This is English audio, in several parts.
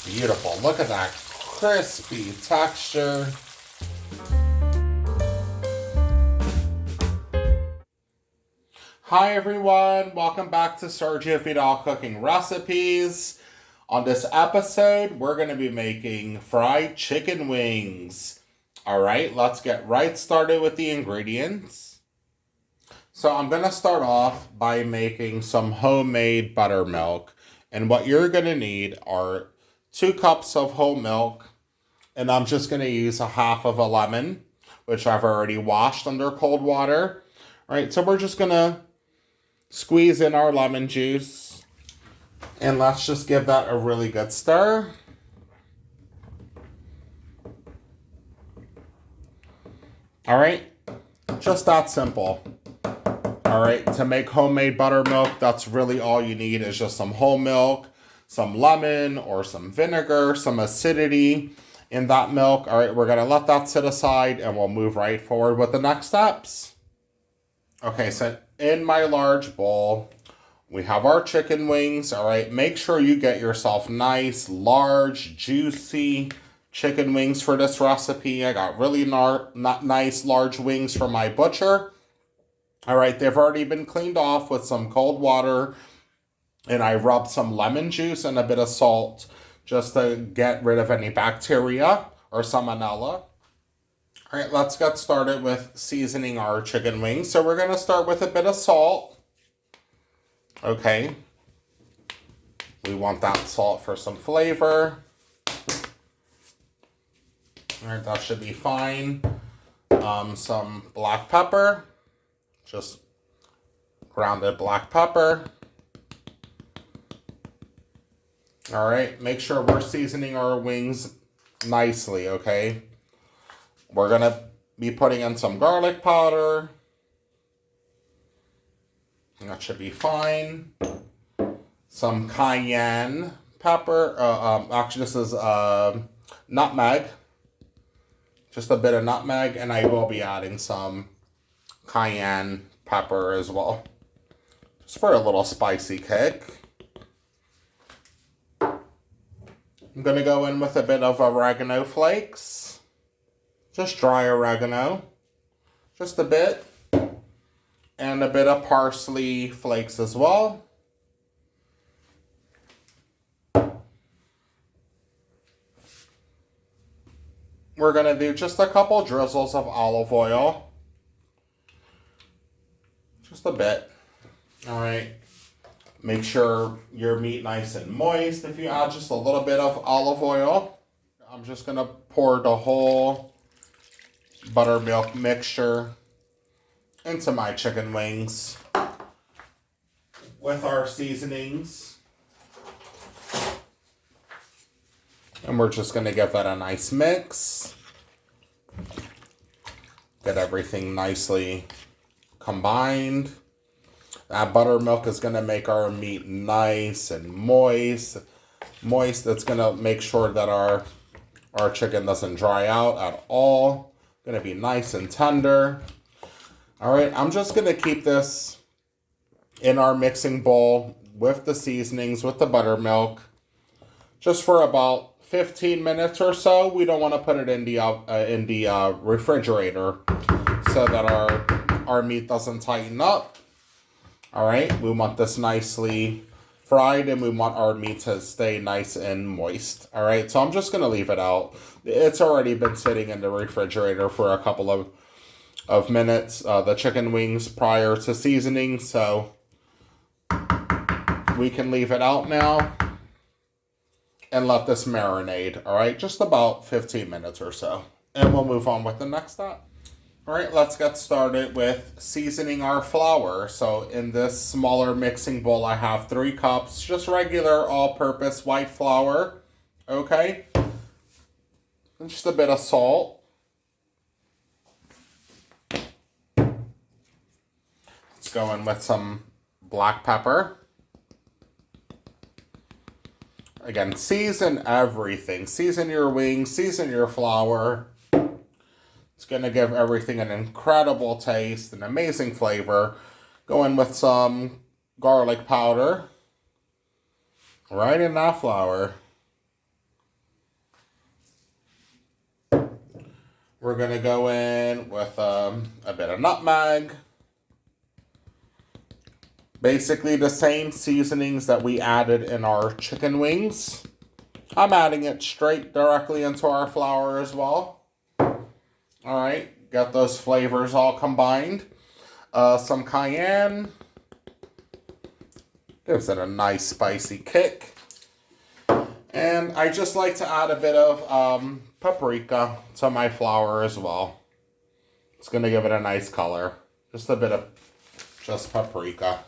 Beautiful. Look at that crispy texture. Hi everyone, welcome back to Sergio Vidal Cooking Recipes. On this episode, we're going to be making fried chicken wings. Alright, let's get right started with the ingredients. So I'm going to start off by making some homemade buttermilk. And what you're going to need are 2 cups of whole milk. And I'm just going to use a half of a lemon, which I've already washed under cold water. Alright, so we're just going to squeeze in our lemon juice. And let's just give that a really good stir. Alright, just that simple. Alright, to make homemade buttermilk, that's really all you need is just some whole milk, some lemon or some vinegar, some acidity in that milk. Alright, we're going to let that sit aside and we'll move right forward with the next steps. Okay, so in my large bowl, we have our chicken wings. Alright, make sure you get yourself nice, large, juicy chicken wings for this recipe. I got really nice, large wings from my butcher. Alright, they've already been cleaned off with some cold water, and I rubbed some lemon juice and a bit of salt just to get rid of any bacteria or salmonella. Alright, let's get started with seasoning our chicken wings. So we're going to start with a bit of salt. Okay. We want that salt for some flavor. Alright, that should be fine. Some black pepper. Just grounded black pepper. Alright, make sure we're seasoning our wings nicely, okay? We're going to be putting in some garlic powder. That should be fine. Some cayenne pepper. Actually, this is nutmeg. Just a bit of nutmeg, and I will be adding some cayenne pepper as well, just for a little spicy kick. I'm going to go in with a bit of oregano flakes, just dry oregano, just a bit, and a bit of parsley flakes as well. We're going to do just a couple drizzles of olive oil. Just a bit. Alright. Make sure your meat nice and moist. If you add just a little bit of olive oil, I'm just going to pour the whole buttermilk mixture into my chicken wings with our seasonings. And we're just going to give that a nice mix. Get everything nicely combined. That buttermilk is going to make our meat nice and moist. It's going to make sure that our chicken doesn't dry out at all. Going to be nice and tender. Alright, I'm just going to keep this in our mixing bowl with the seasonings, with the buttermilk, just for about 15 minutes or so. We don't want to put it in the refrigerator so that our meat doesn't tighten up. Alright, we want this nicely fried and we want our meat to stay nice and moist. Alright, so I'm just going to leave it out. It's already been sitting in the refrigerator for a couple of minutes, the chicken wings prior to seasoning, so we can leave it out now and let this marinate. Alright, just about 15 minutes or so. And we'll move on with the next step. Alright, let's get started with seasoning our flour. So in this smaller mixing bowl, I have 3 cups, just regular all-purpose white flour. Okay? And just a bit of salt. Let's go in with some black pepper. Again, season everything. Season your wings, season your flour. It's going to give everything an incredible taste, an amazing flavor. Go in with some garlic powder right in that flour. We're going to go in with a bit of nutmeg. Basically the same seasonings that we added in our chicken wings. I'm adding it straight directly into our flour as well. Alright, got those flavors all combined. Some cayenne. Gives it a nice spicy kick. And I just like to add a bit of paprika to my flour as well. It's going to give it a nice color. Just a bit of just paprika.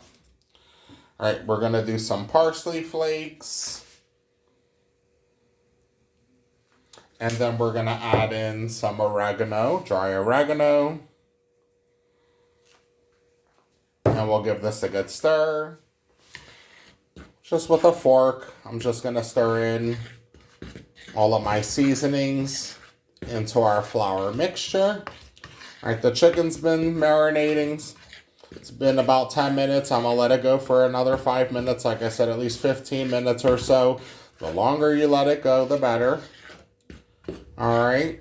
Alright, we're going to do some parsley flakes. And then we're going to add in some oregano, dry oregano. And we'll give this a good stir. Just with a fork, I'm just going to stir in all of my seasonings into our flour mixture. All right, the chicken's been marinating. It's been about 10 minutes. I'm going to let it go for another 5 minutes. Like I said, at least 15 minutes or so. The longer you let it go, the better. All right.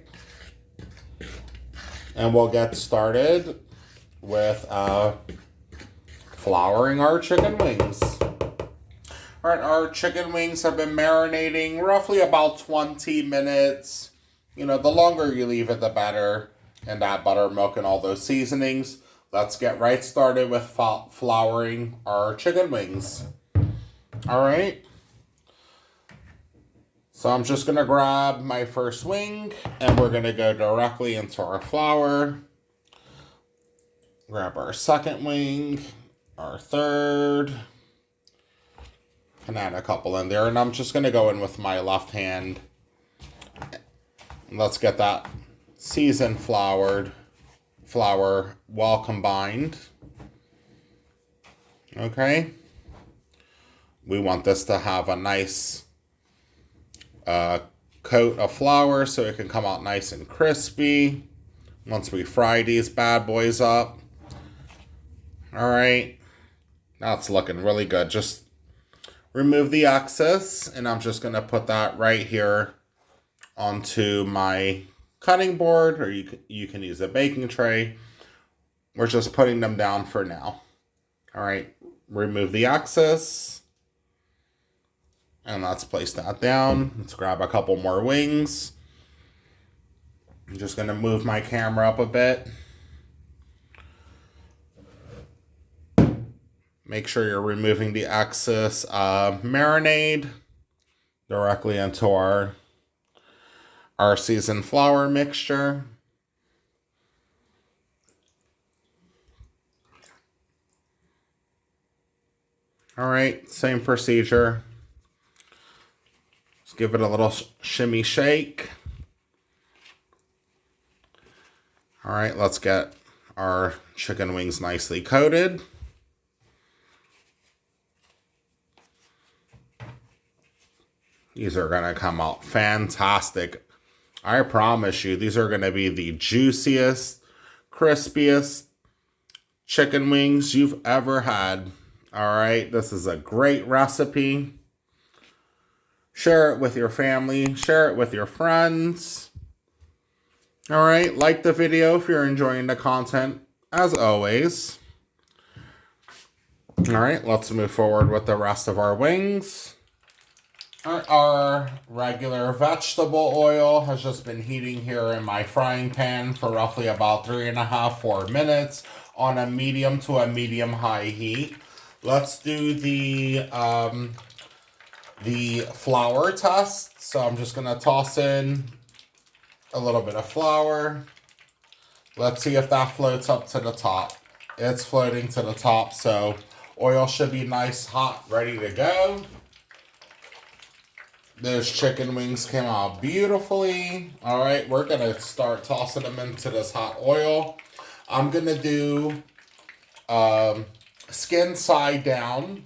And we'll get started with flouring our chicken wings. All right, our chicken wings have been marinating roughly about 20 minutes. You know, the longer you leave it, the better. And add buttermilk and all those seasonings. Let's get right started with flouring our chicken wings. All right. So I'm just going to grab my first wing and we're going to go directly into our flour. Grab our second wing, our third. And add a couple in there. And I'm just going to go in with my left hand. Let's get that seasoned flour well combined. Okay. We want this to have a nice coat of flour so it can come out nice and crispy once we fry these bad boys up. All right. That's looking really good. Just remove the excess, and I'm just going to put that right here onto my cutting board, or you can use a baking tray. We're just putting them down for now. All right, remove the excess, and let's place that down. Let's grab a couple more wings. I'm just going to move my camera up a bit. Make sure you're removing the excess marinade directly into our seasoned flour mixture. All right, same procedure. Let's give it a little shimmy shake. All right, let's get our chicken wings nicely coated. These are going to come out fantastic. I promise you, these are going to be the juiciest, crispiest chicken wings you've ever had. All right, this is a great recipe. Share it with your family. Share it with your friends. All right, like the video if you're enjoying the content, as always. All right, let's move forward with the rest of our wings. Our regular vegetable oil has just been heating here in my frying pan for roughly about 3.5-4 minutes on a medium to a medium high heat. Let's do the flour test. So I'm just going to toss in a little bit of flour. Let's see if that floats up to the top. It's floating to the top, so oil should be nice, hot, ready to go. Those chicken wings came out beautifully. All right, we're going to start tossing them into this hot oil. I'm going to do skin side down.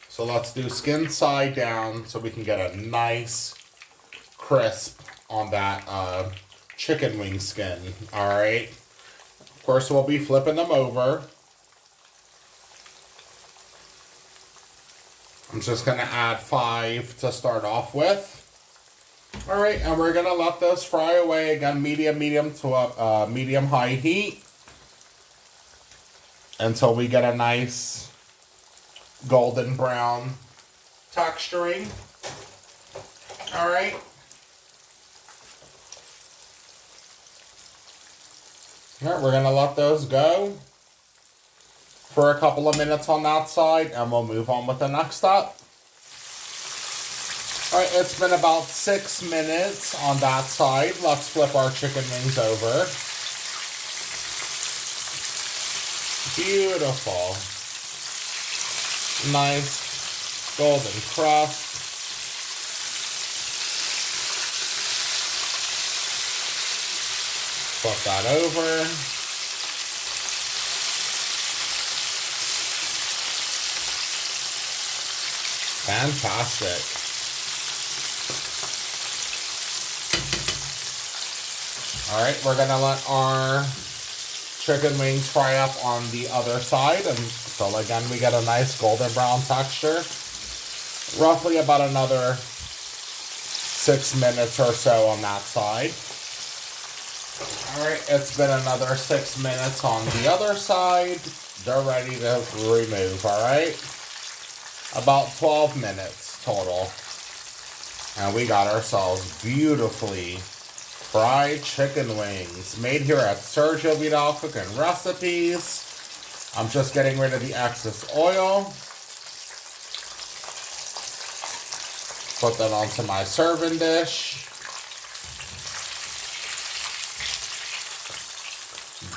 So let's do skin side down so we can get a nice crisp on that chicken wing skin. All right. Of course, we'll be flipping them over. I'm just going to add 5 to start off with. All right, and we're gonna let those fry away again, medium to a medium high heat until we get a nice golden brown texturing. All right. All right, we're gonna let those go for a couple of minutes on that side, and we'll move on with the next step. All right, it's been about 6 minutes on that side. Let's flip our chicken wings over. Beautiful. Nice golden crust. Flip that over. Fantastic. All right, we're gonna let our chicken wings fry up on the other side until again we get a nice golden brown texture. Roughly about another 6 minutes or so on that side. All right, it's been another 6 minutes on the other side. They're ready to remove, all right? About 12 minutes total. And we got ourselves beautifully fried chicken wings made here at Sergio Vidal Cooking Recipes. I'm just getting rid of the excess oil. Put that onto my serving dish.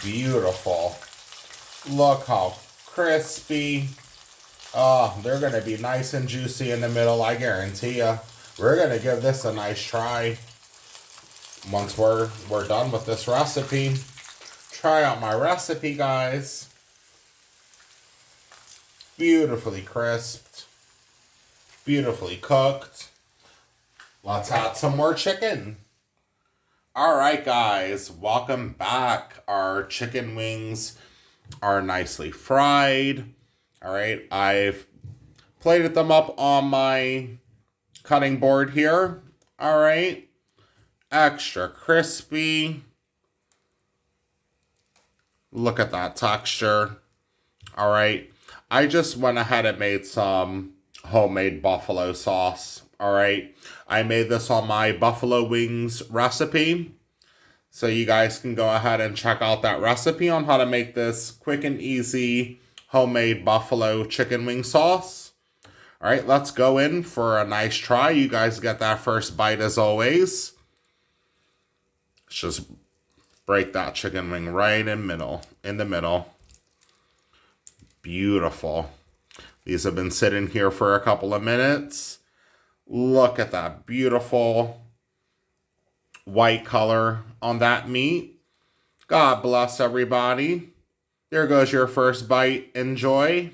Beautiful. Look how crispy. Oh, they're going to be nice and juicy in the middle, I guarantee you. We're going to give this a nice try. Once we're done with this recipe, try out my recipe, guys. Beautifully crisped, beautifully cooked. Let's add some more chicken. All right, guys, welcome back. Our chicken wings are nicely fried. All right, I've plated them up on my cutting board here. All right. Extra crispy. Look at that texture. All right. I just went ahead and made some homemade buffalo sauce. All right. I made this on my buffalo wings recipe. So you guys can go ahead and check out that recipe on how to make this quick and easy homemade buffalo chicken wing sauce. All right. Let's go in for a nice try. You guys get that first bite as always. Just break that chicken wing right in the middle. Beautiful. These have been sitting here for a couple of minutes. Look at that beautiful white color on that meat. God bless everybody. There goes your first bite. Enjoy.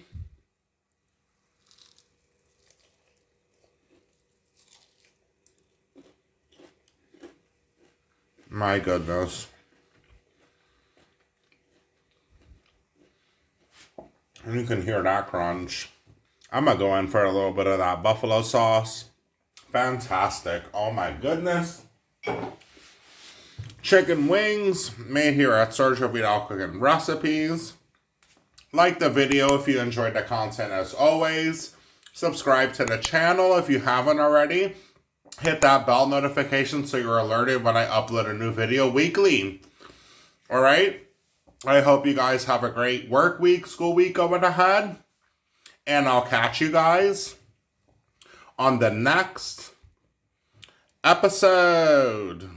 My goodness. And you can hear that crunch. I'm going to go in for a little bit of that buffalo sauce. Fantastic. Oh my goodness. Chicken wings made here at Sergio Vidal Cooking Recipes. Like the video if you enjoyed the content as always. Subscribe to the channel if you haven't already. Hit that bell notification so you're alerted when I upload a new video weekly. All right? I hope you guys have a great work week, school week going ahead. And I'll catch you guys on the next episode.